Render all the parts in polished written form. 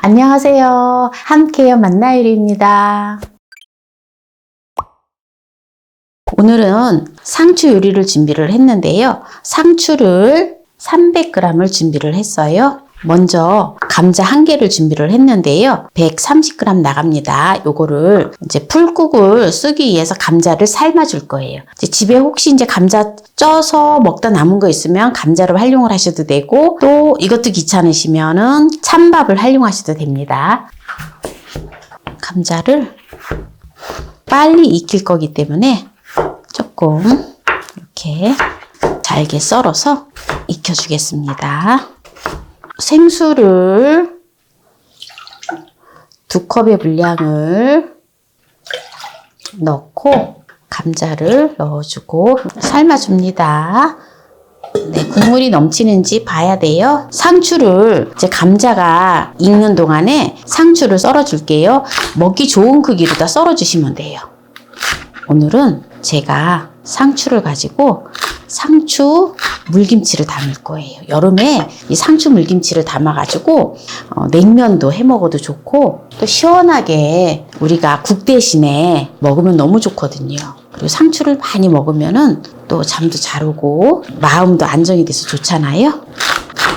안녕하세요. 함께요 만나요리입니다. 오늘은 상추 요리를 준비를 했는데요. 상추를 300g을 준비를 했어요. 먼저 감자 1개를 준비를 했는데요. 130g 나갑니다. 요거를 이제 풀국을 쓰기 위해서 감자를 삶아줄 거예요. 이제 집에 혹시 이제 감자 쪄서 먹다 남은 거 있으면 감자를 활용을 하셔도 되고, 또 이것도 귀찮으시면은 찬밥을 활용하셔도 됩니다. 감자를 빨리 익힐 거기 때문에 조금 이렇게 잘게 썰어서 익혀주겠습니다. 생수를 2컵의 분량을 넣고 감자를 넣어주고 삶아줍니다. 네, 국물이 넘치는지 봐야 돼요. 상추를 이제 감자가 익는 동안에 상추를 썰어 줄게요. 먹기 좋은 크기로 다 썰어 주시면 돼요. 오늘은 제가 상추를 가지고 상추 물김치를 담을 거예요. 여름에 이 상추 물김치를 담아가지고 냉면도 해 먹어도 좋고, 또 시원하게 우리가 국 대신에 먹으면 너무 좋거든요. 그리고 상추를 많이 먹으면은 또 잠도 잘 오고 마음도 안정이 돼서 좋잖아요.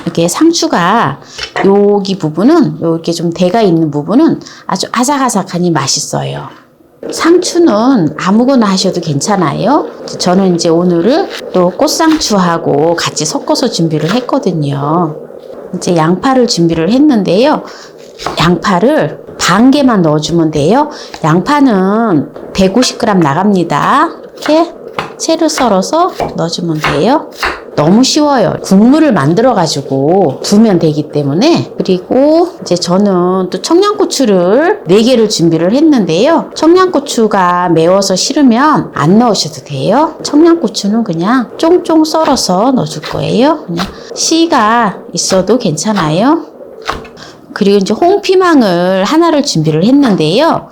이렇게 상추가 여기 부분은, 이렇게 좀 대가 있는 부분은 아주 아삭아삭하니 맛있어요. 상추는 아무거나 하셔도 괜찮아요. 저는 이제 오늘은 또 꽃상추하고 같이 섞어서 준비를 했거든요. 이제 양파를 준비를 했는데요. 양파를 반 개만 넣어주면 돼요. 양파는 150g 나갑니다. 이렇게 채를 썰어서 넣어주면 돼요. 너무 쉬워요. 국물을 만들어 가지고 두면 되기 때문에. 그리고 이제 저는 또 청양고추를 4개를 준비를 했는데요. 청양고추가 매워서 싫으면 안 넣으셔도 돼요. 청양고추는 그냥 쫑쫑 썰어서 넣어줄 거예요. 그냥 씨가 있어도 괜찮아요. 그리고 이제 홍피망을 하나를 준비를 했는데요.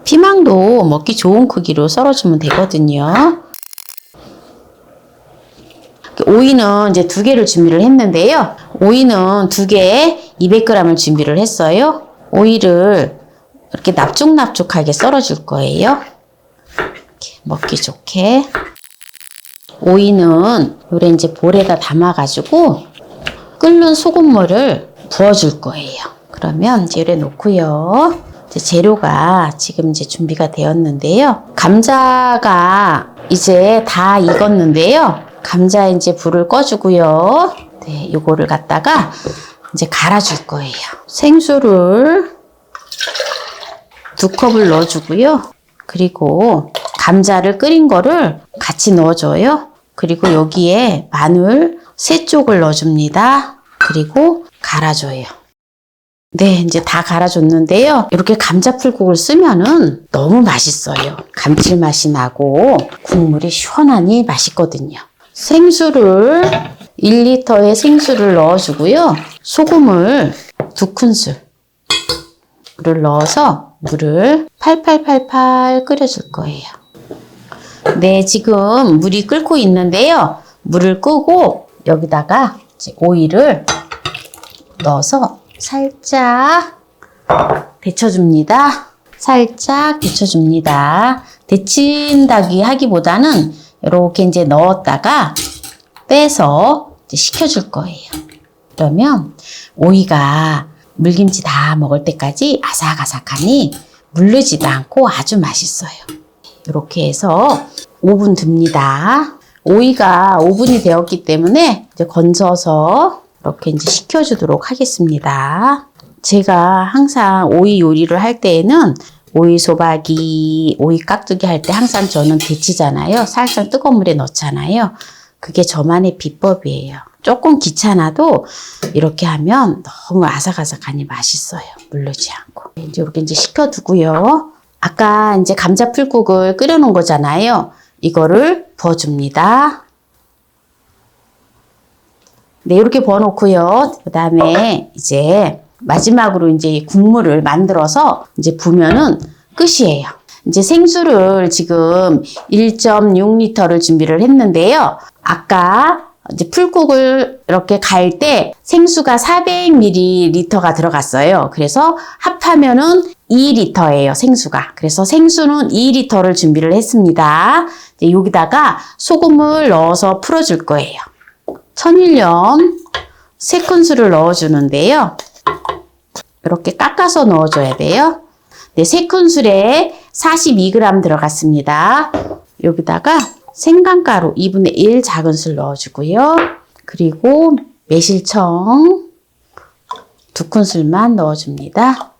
피망도 먹기 좋은 크기로 썰어주면 되거든요. 오이는 이제 2개를 준비를 했는데요. 오이는 2개에 200g을 준비를 했어요. 오이를 이렇게 납죽납죽하게 썰어줄 거예요. 이렇게 먹기 좋게. 오이는 요래 이제 볼에다 담아가지고 끓는 소금물을 부어줄 거예요. 그러면 이제 요래 놓고요. 이제 재료가 지금 이제 준비가 되었는데요. 감자가 이제 다 익었는데요. 감자에 이제 불을 꺼주고요. 네, 요거를 갖다가 이제 갈아줄 거예요. 생수를 2컵을 넣어주고요. 그리고 감자를 끓인 거를 같이 넣어줘요. 그리고 여기에 마늘 3쪽을 넣어줍니다. 그리고 갈아줘요. 네, 이제 다 갈아줬는데요. 이렇게 감자풀국을 쓰면은 너무 맛있어요. 감칠맛이 나고 국물이 시원하니 맛있거든요. 생수를 1리터의 생수를 넣어주고요. 소금을 2큰술을 넣어서 물을 팔팔팔팔 끓여줄 거예요. 네, 지금 물이 끓고 있는데요. 물을 끄고 여기다가 이제 오이를 넣어서 살짝 데쳐줍니다. 살짝 데쳐줍니다. 데친다기 하기보다는 이렇게 이제 넣었다가 빼서 이제 식혀줄 거예요. 그러면 오이가 물김치 다 먹을 때까지 아삭아삭하니 물르지도 않고 아주 맛있어요. 이렇게 해서 5분 둡니다. 오이가 5분이 되었기 때문에 이제 건져서 이렇게 이제 식혀주도록 하겠습니다. 제가 항상 오이 요리를 할 때에는 오이 소박이, 오이 깍두기 할 때 항상 저는 데치잖아요. 살짝 뜨거운 물에 넣잖아요. 그게 저만의 비법이에요. 조금 귀찮아도 이렇게 하면 너무 아삭아삭하니 맛있어요. 물르지 않고. 이제 이렇게 이제 식혀두고요. 아까 이제 감자풀국을 끓여놓은 거잖아요. 이거를 부어줍니다. 네, 이렇게 부어놓고요. 그 다음에 이제 마지막으로 이제 국물을 만들어서 이제 부으면은 끝이에요. 이제 생수를 지금 1.6리터를 준비를 했는데요. 아까 이제 풀국을 이렇게 갈 때 생수가 400ml가 들어갔어요. 그래서 합하면은 2리터예요, 생수가. 그래서 생수는 2리터를 준비를 했습니다. 이제 여기다가 소금을 넣어서 풀어줄 거예요. 천일염 3큰술을 넣어주는데요. 이렇게 깎아서 넣어줘야 돼요. 네, 3큰술에 42g 들어갔습니다. 여기다가 생강가루 2분의 1 작은술 넣어주고요. 그리고 매실청 2큰술만 넣어줍니다.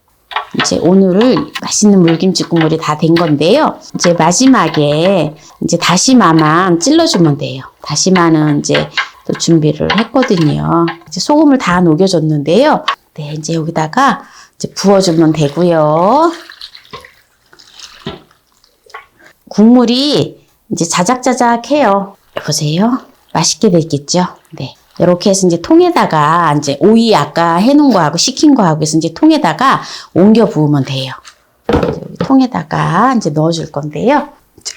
이제 오늘 맛있는 물김치 국물이 다 된 건데요. 이제 마지막에 이제 다시마만 찔러주면 돼요. 다시마는 이제 또 준비를 했거든요. 이제 소금을 다 녹여줬는데요. 네, 이제 여기다가 이제 부어주면 되고요. 국물이 이제 자작자작해요. 보세요. 맛있게 됐겠죠? 네. 이렇게 해서 이제 통에다가 이제 오이 아까 해놓은 거하고 식힌 거하고 해서 이제 통에다가 옮겨 부으면 돼요. 여기 통에다가 이제 넣어줄 건데요.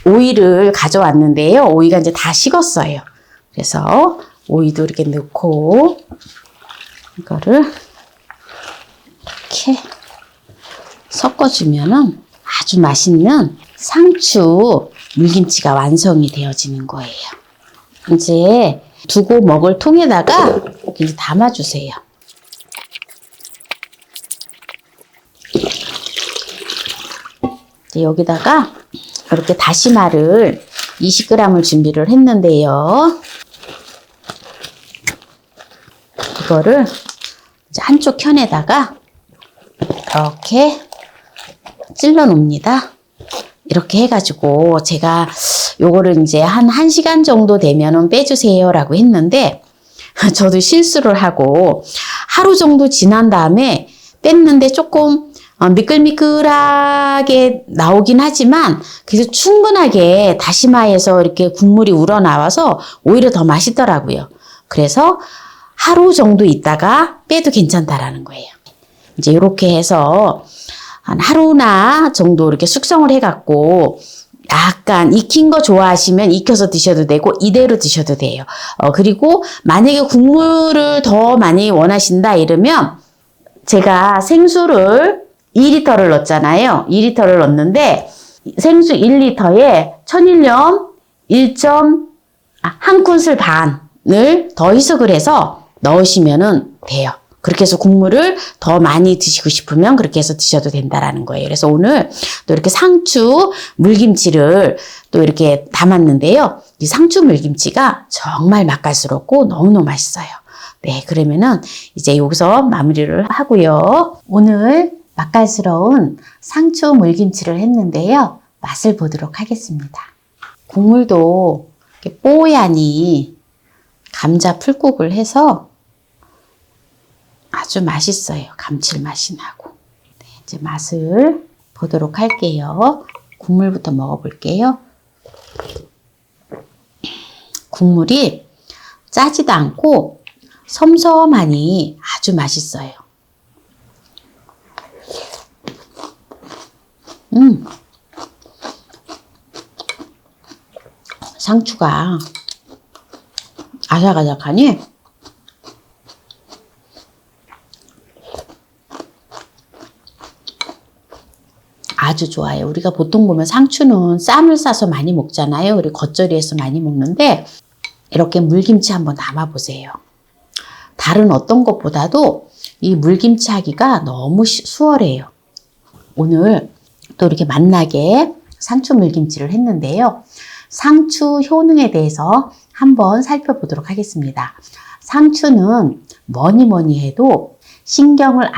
오이를 가져왔는데요. 오이가 이제 다 식었어요. 그래서 오이도 이렇게 넣고 이거를 이렇게 섞어주면은 아주 맛있는 상추 물김치가 완성이 되어지는 거예요. 이제 두고 먹을 통에다가 이렇게 담아주세요. 이제 여기다가 이렇게 다시마를 20g을 준비를 했는데요. 이거를 이제 한쪽 편에다가 이렇게 찔러 놓습니다. 이렇게 해가지고 제가 요거를 이제 한 1시간 정도 되면은 빼주세요 라고 했는데 저도 실수를 하고 하루 정도 지난 다음에 뺐는데 조금 미끌미끌하게 나오긴 하지만 그래서 충분하게 다시마에서 이렇게 국물이 우러나와서 오히려 더 맛있더라고요. 그래서 하루 정도 있다가 빼도 괜찮다라는 거예요. 이제 이렇게 해서 한 하루나 정도 이렇게 숙성을 해갖고 약간 익힌 거 좋아하시면 익혀서 드셔도 되고 이대로 드셔도 돼요. 그리고 만약에 국물을 더 많이 원하신다 이러면 제가 생수를 2리터를 넣었잖아요. 2리터를 넣었는데 생수 1리터에 천일염 1큰술 반을 더 희석을 해서 넣으시면 돼요. 그렇게 해서 국물을 더 많이 드시고 싶으면 그렇게 해서 드셔도 된다라는 거예요. 그래서 오늘 또 이렇게 상추 물김치를 또 이렇게 담았는데요. 이 상추 물김치가 정말 맛깔스럽고 너무너무 맛있어요. 네, 그러면은 이제 여기서 마무리를 하고요. 오늘 맛깔스러운 상추 물김치를 했는데요. 맛을 보도록 하겠습니다. 국물도 이렇게 뽀얀이 감자 풀국을 해서 아주 맛있어요. 감칠맛이 나고. 네, 이제 맛을 보도록 할게요. 국물부터 먹어볼게요. 국물이 짜지도 않고 섬섬하니 아주 맛있어요. 상추가 아삭아삭하니 아주 좋아요. 우리가 보통 보면 상추는 쌈을 싸서 많이 먹잖아요. 우리 겉절이에서 많이 먹는데 이렇게 물김치 한번 담아보세요. 다른 어떤 것보다도 이 물김치 하기가 너무 수월해요. 오늘 또 이렇게 맛나게 상추 물김치를 했는데요. 상추 효능에 대해서 한번 살펴보도록 하겠습니다. 상추는 뭐니 해도 신경을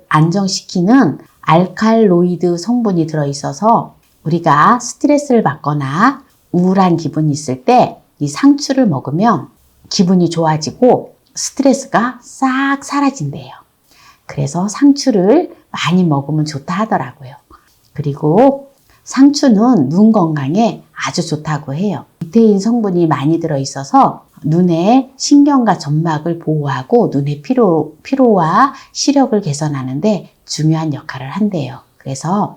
안정시키는 알칼로이드 성분이 들어있어서 우리가 스트레스를 받거나 우울한 기분이 있을 때 이 상추를 먹으면 기분이 좋아지고 스트레스가 싹 사라진대요. 그래서 상추를 많이 먹으면 좋다 하더라고요. 그리고 상추는 눈 건강에 아주 좋다고 해요. 루테인 성분이 많이 들어있어서 눈의 신경과 점막을 보호하고 눈의 피로와 시력을 개선하는데 중요한 역할을 한대요. 그래서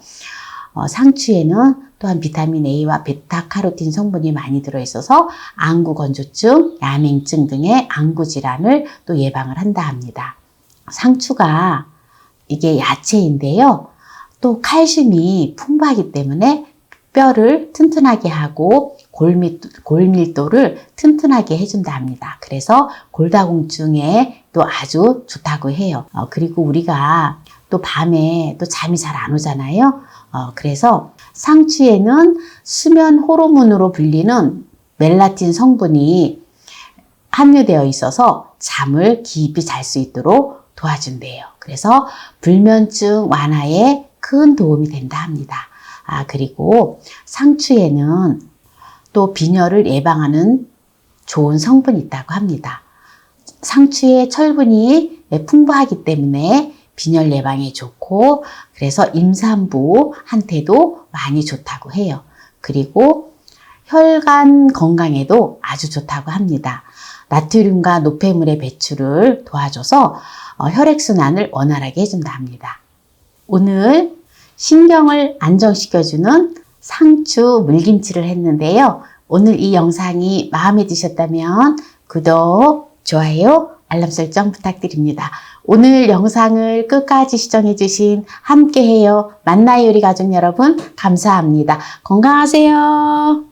상추에는 또한 비타민 A와 베타카로틴 성분이 많이 들어있어서 안구 건조증, 야맹증 등의 안구 질환을 또 예방을 한다 합니다. 상추가 이게 야채인데요. 또 칼슘이 풍부하기 때문에 뼈를 튼튼하게 하고 골밀도를 튼튼하게 해준다 합니다. 그래서 골다공증에 또 아주 좋다고 해요. 그리고 우리가 또 밤에 또 잠이 잘 안 오잖아요. 그래서 상추에는 수면 호르몬으로 불리는 멜라틴 성분이 함유되어 있어서 잠을 깊이 잘 수 있도록 도와준대요. 그래서 불면증 완화에 큰 도움이 된다 합니다. 그리고 상추에는 또 빈혈을 예방하는 좋은 성분이 있다고 합니다. 상추에 철분이 풍부하기 때문에 빈혈 예방에 좋고 그래서 임산부한테도 많이 좋다고 해요. 그리고 혈관 건강에도 아주 좋다고 합니다. 나트륨과 노폐물의 배출을 도와줘서 혈액순환을 원활하게 해준다 합니다. 오늘 신경을 안정시켜주는 상추 물김치를 했는데요. 오늘 이 영상이 마음에 드셨다면 구독, 좋아요, 알람 설정 부탁드립니다. 오늘 영상을 끝까지 시청해주신 함께해요 만나요 우리 가족 여러분 감사합니다. 건강하세요.